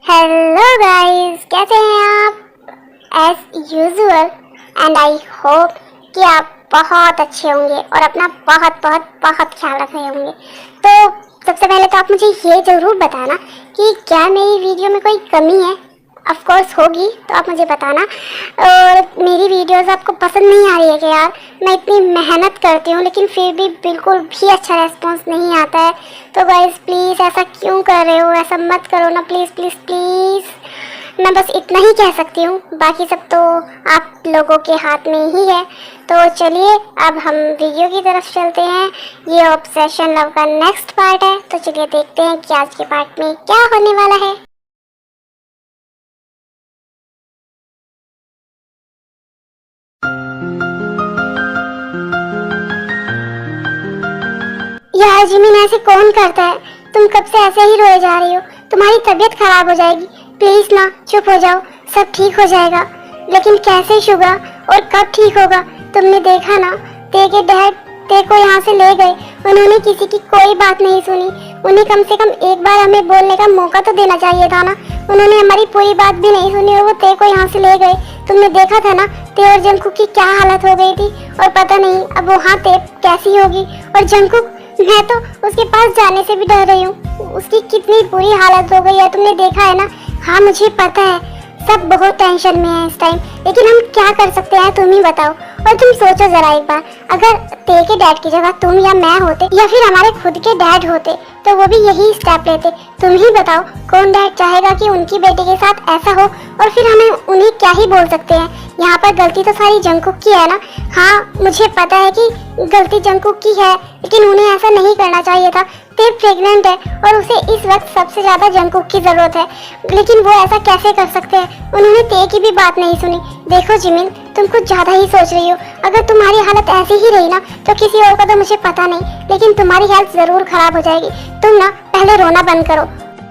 Hello guys, कैसे हैं आप। As usual and I hope कि आप बहुत अच्छे होंगे और अपना बहुत बहुत बहुत ख्याल रख रहे होंगे। तो सबसे पहले तो आप मुझे ये ज़रूर बताना कि क्या मेरी वीडियो में कोई कमी है। ऑफ कोर्स होगी तो आप मुझे बताना। और मेरी वीडियोस आपको पसंद नहीं आ रही है कि यार मैं इतनी मेहनत करती हूँ लेकिन फिर भी बिल्कुल भी अच्छा रेस्पॉन्स नहीं आता है। तो गाइस प्लीज़ ऐसा क्यों कर रहे हो, ऐसा मत करो ना, प्लीज़ प्लीज़ प्लीज़। मैं बस इतना ही कह सकती हूँ, बाकी सब तो आप लोगों के हाथ में ही है। तो चलिए अब हम वीडियो की तरफ चलते हैं। ये ऑब्सेशन लव का नेक्स्ट पार्ट है, तो चलिए देखते हैं कि आज के पार्ट में क्या होने वाला है। यार जिमिन, ऐसे कौन करता है। तुम कब से ऐसे ही रोए जा रही हो, तुम्हारी तबीयत खराब हो जाएगी। प्लीज ना चुप हो जाओ, सब ठीक हो जाएगा। लेकिन कैसे शुगा, और कब ठीक होगा। तुमने देखा ना, ते के डैड ते को यहाँ से ले गए। उन्होंने किसी की कोई बात नहीं सुनी। उन्हें कम से कम एक बार हमें बोलने का मौका तो देना चाहिए था ना। उन्होंने हमारी पूरी बात भी नहीं सुनी और वो ते को यहाँ से ले गए। तुमने देखा था ना ते और जंकुक की क्या हालत हो गई थी। और पता नहीं अब वहाँ ते कैसी होगी। और जंकुक, मैं तो उसके पास जाने से भी डर रही हूँ। उसकी कितनी बुरी हालत हो गई है, तुमने देखा है ना। हाँ मुझे पता है, सब बहुत टेंशन में है इस टाइम, लेकिन हम क्या कर सकते हैं तुम ही बताओ। और तुम सोचो जरा एक बार, अगर ते के डैड की जगह तुम या मैं होते या फिर हमारे खुद के डैड होते तो वो भी यही स्टेप लेते। तुम ही बताओ कौन डैड चाहेगा कि उनकी बेटी के साथ ऐसा हो। और फिर हमें उन्हें क्या ही बोल सकते हैं। यहाँ पर गलती तो सारी जंकुक की है ना। हाँ मुझे पता है कि गलती जंकुक की है, लेकिन उन्हें ऐसा नहीं करना चाहिए था। ते प्रेग्नेंट है और उसे इस वक्त सबसे ज्यादा जंकुक की जरूरत है, लेकिन वो ऐसा कैसे कर सकते हैं। उन्होंने ते की भी बात नहीं सुनी। देखो जिमिन, तुम कुछ ज्यादा ही सोच रही हो। अगर तुम्हारी हालत ऐसी ही रही ना तो किसी और का तो मुझे पता नहीं, लेकिन तुम्हारी हेल्थ जरूर खराब हो जाएगी। तुम ना पहले रोना बंद करो।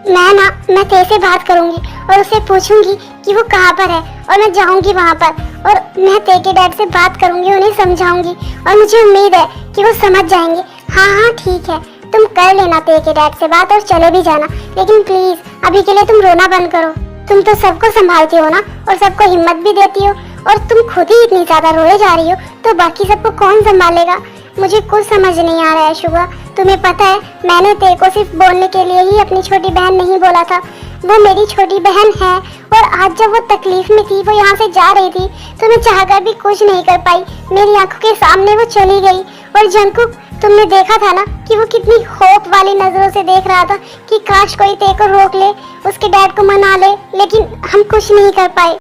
मैं ते से बात करूंगी और उससे पूछूंगी कि वो कहाँ पर है, और मैं जाऊंगी वहाँ पर और मैं ते के डैड से बात करूंगी, उन्हें समझाऊंगी और मुझे उम्मीद है कि वो समझ जाएंगे। हाँ ठीक है, तुम कर लेना ते के डैड से बात और चले भी जाना, लेकिन प्लीज अभी के लिए तुम रोना बंद करो। तुम तो सबको संभालती हो ना और सबको हिम्मत भी देती हो, और तुम खुद ही इतनी ज्यादा रोए जा रही हो तो बाकी सबको कौन संभालेगा। मुझे कुछ समझ नहीं आ रहा है शुगा। तुम्हें पता है मैंने ते को सिर्फ बोलने के लिए ही अपनी छोटी बहन नहीं बोला था। वो मेरी छोटी बहन है और आज जब वो तकलीफ में थी, वो यहाँ से जा रही थी तो मैं चाहकर भी कुछ नहीं कर पाई। मेरी आंखों के सामने वो चली गई। और जंकुक, तुमने देखा था ना कि वो कितनी होप वाली नजरों से देख रहा था कि काश कोई ते को रोक ले, उसके डैड को मना ले, लेकिन हम कुछ नहीं कर पाए।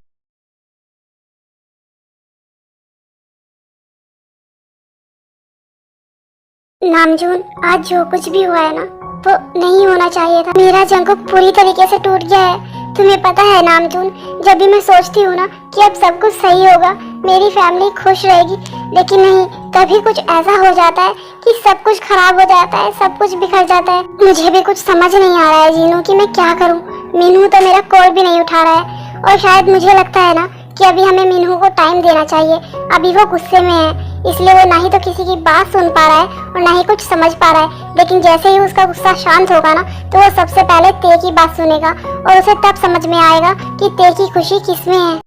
नामजून, आज जो कुछ भी हुआ है ना वो नहीं होना चाहिए था। मेरा जंकुक पूरी तरीके से टूट गया है। तुम्हें पता है नामजून, जब भी मैं सोचती हूँ ना कि अब सब कुछ सही होगा, मेरी फैमिली खुश रहेगी, लेकिन नहीं, कभी कुछ ऐसा हो जाता है कि सब कुछ खराब हो जाता है, सब कुछ बिखर जाता है। मुझे भी कुछ समझ नहीं आ रहा है जीनू कि मैं क्या करूँ। मीनू तो मेरा कॉल भी नहीं उठा रहा है, और शायद मुझे लगता है ना कि अभी हमें मीनू को टाइम देना चाहिए। अभी वो गुस्से में है, इसलिए वो ना ही तो किसी की बात सुन पा रहा है और ना ही कुछ समझ पा रहा है। लेकिन जैसे ही उसका गुस्सा शांत होगा ना तो वो सबसे पहले ते की बात सुनेगा और उसे तब समझ में आएगा कि ते की खुशी किसमें है।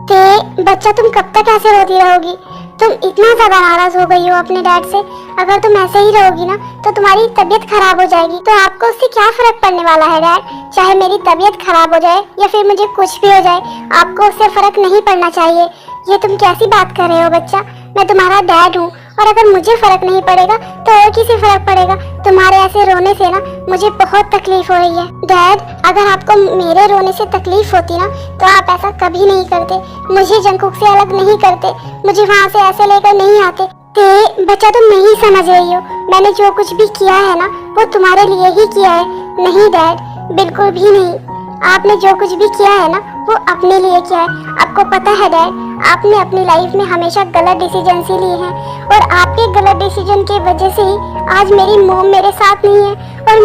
ते बच्चा, तुम कब तक ऐसे रोती रहोगी। तुम इतना ज्यादा नाराज हो गई हो अपने डैड से। अगर तुम ऐसे ही रहोगी ना तो तुम्हारी तबीयत खराब हो जाएगी। तो आपको उससे क्या फर्क पड़ने वाला है डैड। चाहे मेरी तबीयत खराब हो जाए या फिर मुझे कुछ भी हो जाए, आपको उससे फर्क नहीं पड़ना चाहिए। ये तुम कैसी बात कर रहे हो बच्चा। मैं तुम्हारा डैड हूँ, और अगर मुझे फर्क नहीं पड़ेगा तो और किसे फर्क पड़ेगा। तुम्हारे ऐसे रोने से ना मुझे बहुत तकलीफ हो रही है। डैड, अगर आपको मेरे रोने से तकलीफ होती ना तो आप ऐसा कभी नहीं करते, मुझे जंकुक से अलग नहीं करते, मुझे वहाँ से ऐसे लेकर नहीं आते। ते बच्चा, तुम नहीं समझ रही हो। मैंने जो कुछ भी किया है ना वो तुम्हारे लिए ही किया है। नहीं डैड, बिल्कुल भी नहीं। आपने जो कुछ भी किया है ना वो अपने लिए किया है। आपको पता है डैड, आपने अपनी लाइफ में हमेशा गलत डिसीजन ही लिए हैं, और आपके गलत डिसीजन की वजह से ही आज मेरी मॉम मेरे साथ नहीं है। और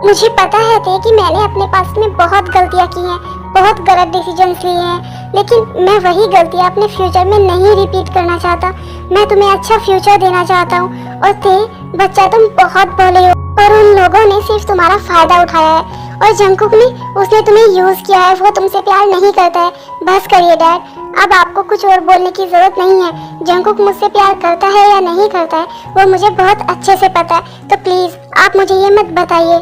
मुझे पता है कि मैंने अपने पास में बहुत गलतियाँ की हैं, बहुत गलत डिसीजन लिए हैं, लेकिन मैं वही गलतियाँ अपने फ्यूचर में नहीं रिपीट करना चाहता। मैं तुम्हें अच्छा फ्यूचर देना चाहता हूँ। और थे बच्चा, तुम बहुत भोले हो और उन लोगों ने सिर्फ तुम्हारा फायदा उठाया है। और जंगकुक ने उसने तुम्हें यूज किया है, वो तुमसे प्यार नहीं करता है। बस करिए डैड, अब आपको कुछ और बोलने की जरूरत नहीं है। जंगकुक मुझसे प्यार करता है या नहीं करता है वो मुझे बहुत अच्छे से पता है, तो प्लीज आप मुझे ये मत बताइए।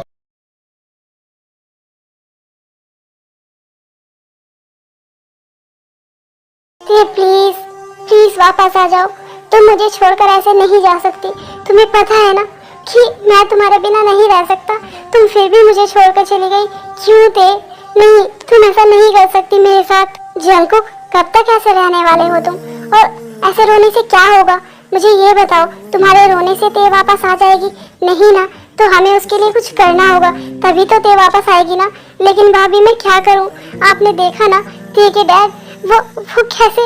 प्लीज प्लीज वापस आ जाओ, तुम मुझे छोड़कर ऐसे नहीं जा सकती। तुम्हें पता है ना कि मैं तुम्हारे बिना नहीं रह सकता। तुम फिर भी मुझे छोड़कर चली गई, क्यों थे? नहीं, तुम ऐसा नहीं कर सकती मेरे साथ। जंगकुक, कब तक ऐसे रहने वाले हो तुम? और ऐसे रोने से क्या होगा? मुझे ये बताओ, तुम्हारे रोने से ते वापस आ जाएगी? नहीं ना, तो हमें उसके लिए कुछ करना होगा, तभी तो ते वापस आएगी ना। लेकिन भाभी मैं क्या करूं? आपने देखा ना ते के डैड, वो कैसे,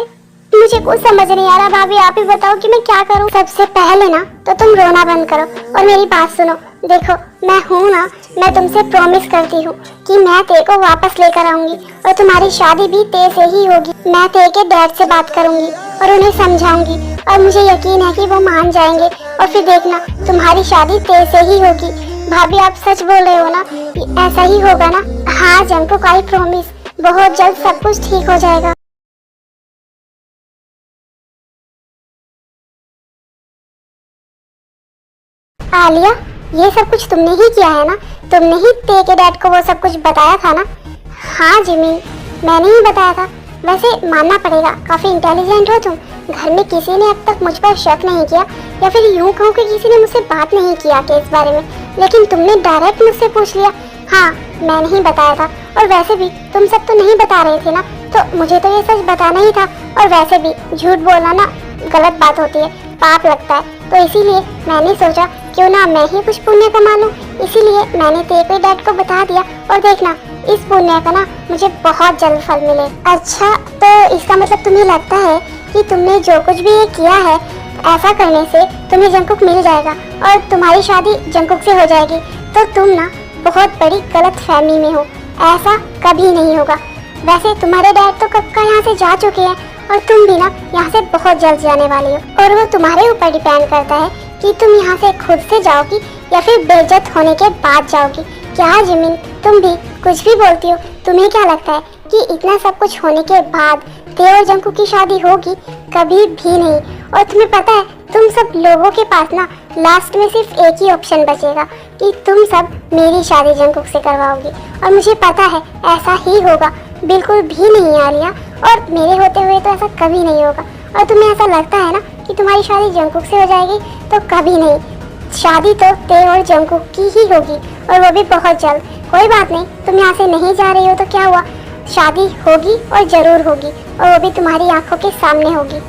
मुझे कुछ समझ नहीं आ रहा। भाभी आप ही बताओ कि मैं क्या करूं। सबसे पहले ना तो तुम रोना बंद करो और मेरी बात सुनो। देखो मैं हूँ ना, मैं तुमसे प्रॉमिस करती हूँ कि मैं ते को वापस लेकर आऊंगी और तुम्हारी शादी भी ते से ही होगी। मैं ते के डैड से बात करूंगी और उन्हें समझाऊंगी और मुझे यकीन है कि वो मान जाएंगे और फिर देखना तुम्हारी शादी ते से ही होगी। भाभी आप सच बोल रहे हो ना, ऐसा ही होगा ना? हाँ जंगकुक, आई प्रॉमिस, बहुत जल्द सब कुछ ठीक हो जाएगा। आलिया, ये सब कुछ तुमने ही किया है ना? तुमने ही ते के डैड को वो सब कुछ बताया था ना? हाँ जिमिन, मैंने ही बताया था। वैसे मानना पड़ेगा, काफी इंटेलिजेंट हो तुम। घर में किसी ने अब तक मुझ पर शक नहीं किया, या फिर यूं कहूँ कि किसी ने मुझसे बात नहीं किया कि इस बारे में, लेकिन तुमने डायरेक्ट मुझसे पूछ लिया। हाँ मैंने ही बताया था। और वैसे भी तुम सब तो नहीं बता रहे थे ना, तो मुझे तो ये सच बताना ही था। और वैसे भी झूठ बोलना ना गलत बात होती है, पाप लगता है। तो इसीलिए मैंने सोचा क्यों ना मैं ही कुछ पुण्य कमा लूं, इसीलिए मैंने तेरे डैड को बता दिया। और देखना इस पुण्य का ना मुझे बहुत जल्द फल मिले। अच्छा, तो इसका मतलब तुम्हें लगता है कि तुमने जो कुछ भी ये किया है, ऐसा करने से तुम्हें जंगकुक मिल जाएगा और तुम्हारी शादी जंगकुक से हो जाएगी। तो तुम ना बहुत बड़ी गलत फहमी में हो, ऐसा कभी नहीं होगा। वैसे तुम्हारे डैड तो कब का यहाँ से जा चुके हैं और तुम भी ना यहाँ से बहुत जल्द जाने वाली हो, और वो तुम्हारे ऊपर डिपेंड करता है कि तुम यहाँ से खुद से जाओगी या फिर बेइज्जत होने के बाद जाओगी। क्या जिमिन, तुम भी कुछ भी बोलती हो? तुम्हें क्या लगता है कि इतना सब कुछ होने के बाद ते और जंगकुक की शादी होगी? कभी भी नहीं। और तुम्हें पता है तुम सब लोगों के पास ना लास्ट में सिर्फ एक ही ऑप्शन बचेगा कि तुम सब मेरी शादी जंगकुक से करवाओगी, और मुझे पता है ऐसा ही होगा। बिल्कुल भी नहीं आलिया, और मेरे होते हुए तो ऐसा कभी नहीं होगा। और तुम्हें ऐसा लगता है ना कि तुम्हारी शादी जंगकुक से हो जाएगी, तो कभी नहीं। शादी तो ते और जंगकुक की ही होगी, और वो भी बहुत जल्द। कोई बात नहीं, तुम यहाँ से नहीं जा रही हो तो क्या हुआ, शादी होगी और जरूर होगी, और वो भी तुम्हारी आंखों के सामने होगी।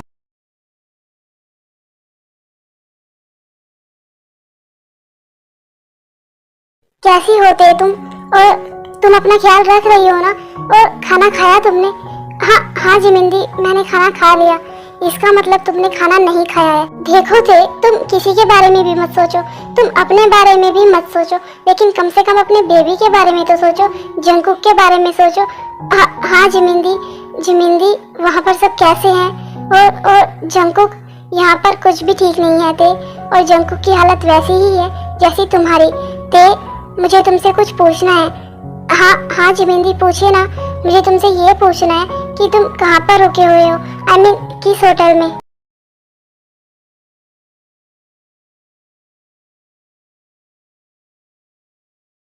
कैसी होते तुम? और तुम अपना ख्याल रख रही हो ना? और खाना खाया तुमने? हाँ हाँ जिमिंदी, मैंने खाना खा लिया। इसका मतलब तुमने खाना नहीं खाया है। देखो थे, तुम किसी के बारे में भी मत सोचो, तुम अपने बारे में भी मत सोचो, लेकिन कम से कम अपने बेबी के बारे में तो सोचो, जंगकुक के बारे में सोचो। हाँ जिमिंदी, जिमिंदी वहाँ पर सब कैसे हैं? और जंगकुक, यहाँ पर कुछ भी ठीक नहीं है ते, और जंगकुक की हालत वैसी ही है जैसी तुम्हारी। ते, मुझे तुमसे कुछ पूछना है। हाँ हाँ जिमिंदी, पूछिए ना। मुझे तुमसे ये पूछना है कि तुम कहाँ पर रुके हुए हो, आई मीन किस होटल में?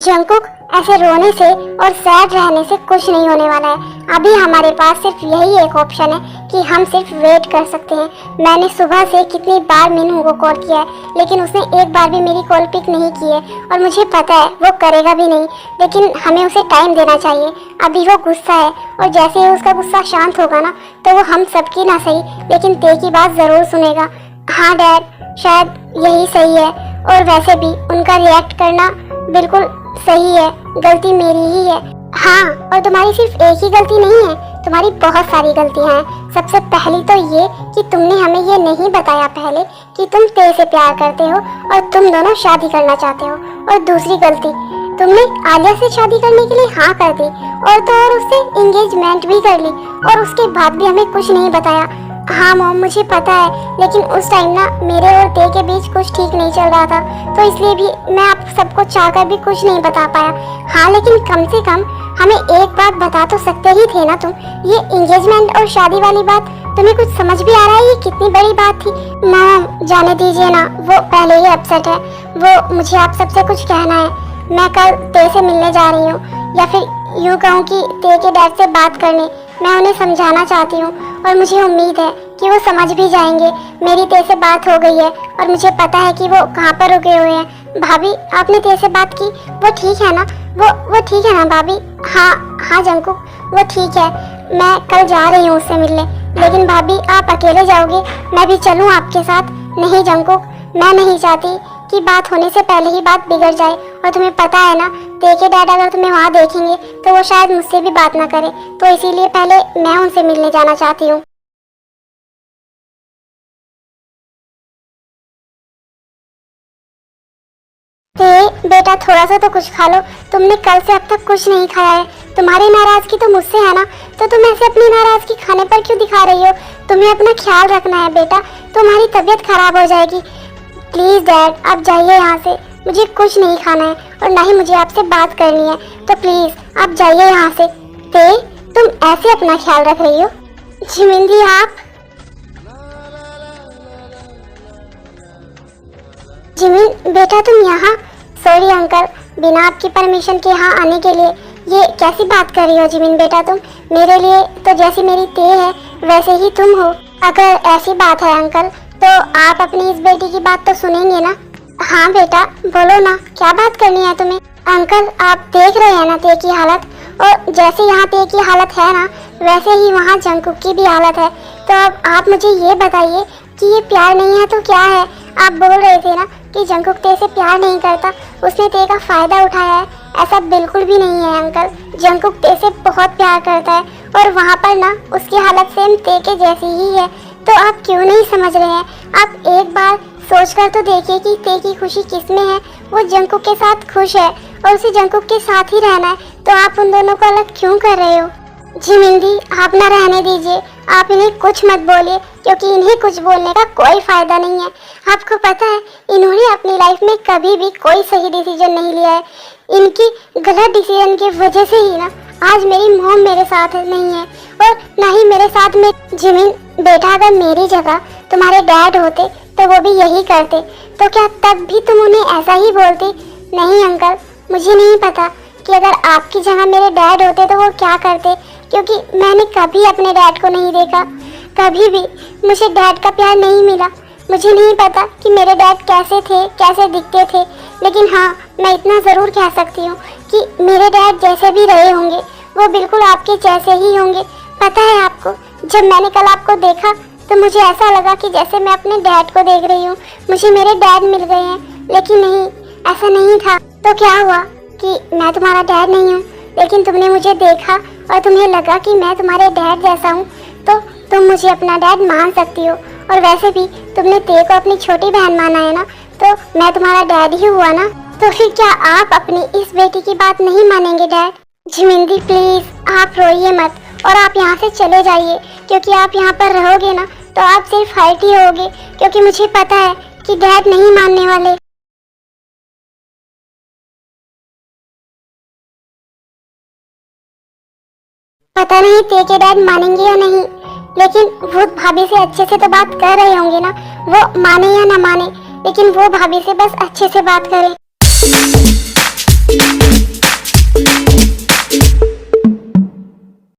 जंगकुक, ऐसे रोने से और सैड रहने से कुछ नहीं होने वाला है। अभी हमारे पास सिर्फ यही एक ऑप्शन है कि हम सिर्फ वेट कर सकते हैं। मैंने सुबह से कितनी बार मीनू को कॉल किया है, लेकिन उसने एक बार भी मेरी कॉल पिक नहीं की है, और मुझे पता है वो करेगा भी नहीं। लेकिन हमें उसे टाइम देना चाहिए। अभी वो गुस्सा है, और जैसे ही उसका गुस्सा शांत होगा ना, तो वो हम सबकी ना सही लेकिन ते की बात जरूर सुनेगा। हाँ डैड, शायद यही सही है। और वैसे भी उनका रिएक्ट करना बिल्कुल सही है, गलती मेरी ही है। हाँ, और तुम्हारी सिर्फ एक ही गलती नहीं है, तुम्हारी बहुत सारी गलतियां हैं। सबसे पहली तो ये कि तुमने हमें ये नहीं बताया पहले कि तुम तेरे से प्यार करते हो और तुम दोनों शादी करना चाहते हो। और दूसरी गलती, तुमने आलिया से शादी करने के लिए हाँ कर दी और तो और उससे एंगेजमेंट भी कर ली और उसके बाद भी हमें कुछ नहीं बताया। हाँ मॉम, मुझे पता है, लेकिन उस टाइम ना मेरे और ते के बीच कुछ ठीक नहीं चल रहा था, तो इसलिए भी मैं आप सबको चाहकर भी कुछ नहीं बता पाया। हाँ, लेकिन कम से कम हमें एक बात बता तो सकते ही थे ना तुम। ये एंगेजमेंट और शादी वाली बात तुम्हें कुछ समझ भी आ रहा है ये कितनी बड़ी बात थी? मॉम, जाने दीजिए ना, वो पहले ही अपसेट है। वो मुझे आप सबसे कुछ कहना है। मैं कल ते से मिलने जा रही हूँ, या फिर यूँ कहूँ कि ते के डैड से बात करने। मैं उन्हें समझाना चाहती हूँ और मुझे उम्मीद है कि वो समझ भी जाएंगे। मेरी ते से बात हो गई है और मुझे पता है कि वो कहाँ पर रुके हुए हैं। भाभी, आपने ते से बात की? वो ठीक है ना? वो ठीक है ना भाभी? हाँ जंकुक, वो ठीक है। मैं कल जा रही हूँ उससे मिलने। लेकिन भाभी, आप अकेले जाओगे? मैं भी चलूँ आपके साथ? नहीं जंकुक, मैं नहीं चाहती कि बात होने से पहले ही बात बिगड़ जाए। और तुम्हें पता है ना, ते के डैड अगर तुम्हें वहाँ देखेंगे तो वो शायद मुझसे भी बात ना करे, तो इसीलिए पहले मैं उनसे मिलने जाना चाहती हूँ। ते बेटा, थोड़ा सा तो कुछ खा लो। तुमने कल से अब तक कुछ नहीं खाया है। तुम्हारी नाराजगी तो मुझसे है ना, तो तुम ऐसे अपनी नाराजगी खाने पर क्यों दिखा रही हो? तुम्हें अपना ख्याल रखना है बेटा, तुम्हारी तबीयत खराब हो जाएगी। प्लीज डैड, आप जाइए यहाँ से। मुझे कुछ नहीं खाना है और ना ही मुझे आपसे बात करनी है, तो प्लीज आप जाइए यहाँ से। ते, तुम ऐसे अपना ख्याल रख रही हो? जिमिंदी, आप? जिमिन बेटा, तुम यहाँ? सॉरी अंकल, बिना आपकी परमिशन के यहाँ आने के लिए। ये कैसी बात कर रही हो जिमिन बेटा तुम? मेरे लिए तो जैसी मेरी ते है वैसे ही तुम हो। अगर ऐसी बात है अंकल, तो आप अपनी इस बेटी की बात तो सुनेंगे ना? हाँ बेटा, बोलो ना, क्या बात करनी है तुम्हें? अंकल, आप देख रहे हैं ना ते की हालत, और जैसे यहाँ ते की हालत है ना, वैसे ही वहाँ जंकुक की भी हालत है। तो अब आप मुझे ये बताइए कि ये प्यार नहीं है तो क्या है? आप बोल रहे थे ना कि जंकुक ते से प्यार नहीं करता, उसने ते का फायदा उठाया है। ऐसा बिल्कुल भी नहीं है अंकल, जंकुक ते से बहुत प्यार करता है और वहाँ पर ना उसकी हालत सेम ते के जैसी ही है। तो आप क्यों नहीं समझ रहे हैं? आप एक बार सोच कर तो देखिए कि ते की खुशी किस में है। वो जंकुक के साथ खुश है और उसे जंकुक के साथ ही रहना है, तो आप उन दोनों को अलग क्यों कर रहे हो? जिमिंदी, आप ना रहने दीजिए, आप इन्हें कुछ मत बोलिए, क्योंकि इन्हें कुछ बोलने का कोई फायदा नहीं है। आपको पता है, इन्होंने अपनी लाइफ में कभी भी कोई सही डिसीजन नहीं लिया है। इनकी गलत डिसीजन की वजह से ही ना आज मेरी मॉम मेरे साथ नहीं है और ना ही मेरे साथ में। जिमिन बेटा, अगर मेरी जगह तुम्हारे डैड होते तो वो भी यही करते, तो क्या तब भी तुम उन्हें ऐसा ही बोलती? नहीं अंकल, मुझे नहीं पता कि अगर आपकी जगह मेरे डैड होते तो वो क्या करते, क्योंकि मैंने कभी अपने डैड को नहीं देखा। कभी भी मुझे डैड का प्यार नहीं मिला। मुझे नहीं पता कि मेरे डैड कैसे थे, कैसे दिखते थे, लेकिन हाँ, मैं इतना ज़रूर कह सकती हूँ कि मेरे डैड जैसे भी रहे होंगे वो बिल्कुल आपके जैसे ही होंगे। पता है आपको, जब मैंने कल आपको देखा तो मुझे ऐसा लगा कि जैसे मैं अपने डैड को देख रही हूँ, मुझे मेरे डैड मिल गए हैं। लेकिन नहीं, ऐसा नहीं था। तो क्या हुआ कि मैं तुम्हारा डैड नहीं हूँ, लेकिन तुमने मुझे देखा और तुम्हें लगा कि मैं तुम्हारे डैड जैसा हूँ, तो तुम मुझे अपना डैड मान सकती हो। और वैसे भी तुमने ते को अपनी छोटी बहन माना है ना, तो मैं तुम्हारा डैड ही हुआ ना। तो फिर क्या आप अपनी इस बेटी की बात नहीं मानेंगे डैड? जिमिंदी प्लीज, आप रोइए मत और आप यहाँ से चले जाइए, क्योंकि आप यहाँ पर रहोगे ना तो आप सिर्फ हर्ट ही होगे, क्योंकि मुझे पता है कि डैड नहीं मानने वाले। पता नहीं ते के डैड मानेंगे या नहीं, लेकिन वो भाभी से अच्छे से तो बात कर रहे होंगे ना। वो माने या ना माने, लेकिन वो भाभी से बस अच्छे से बात करें।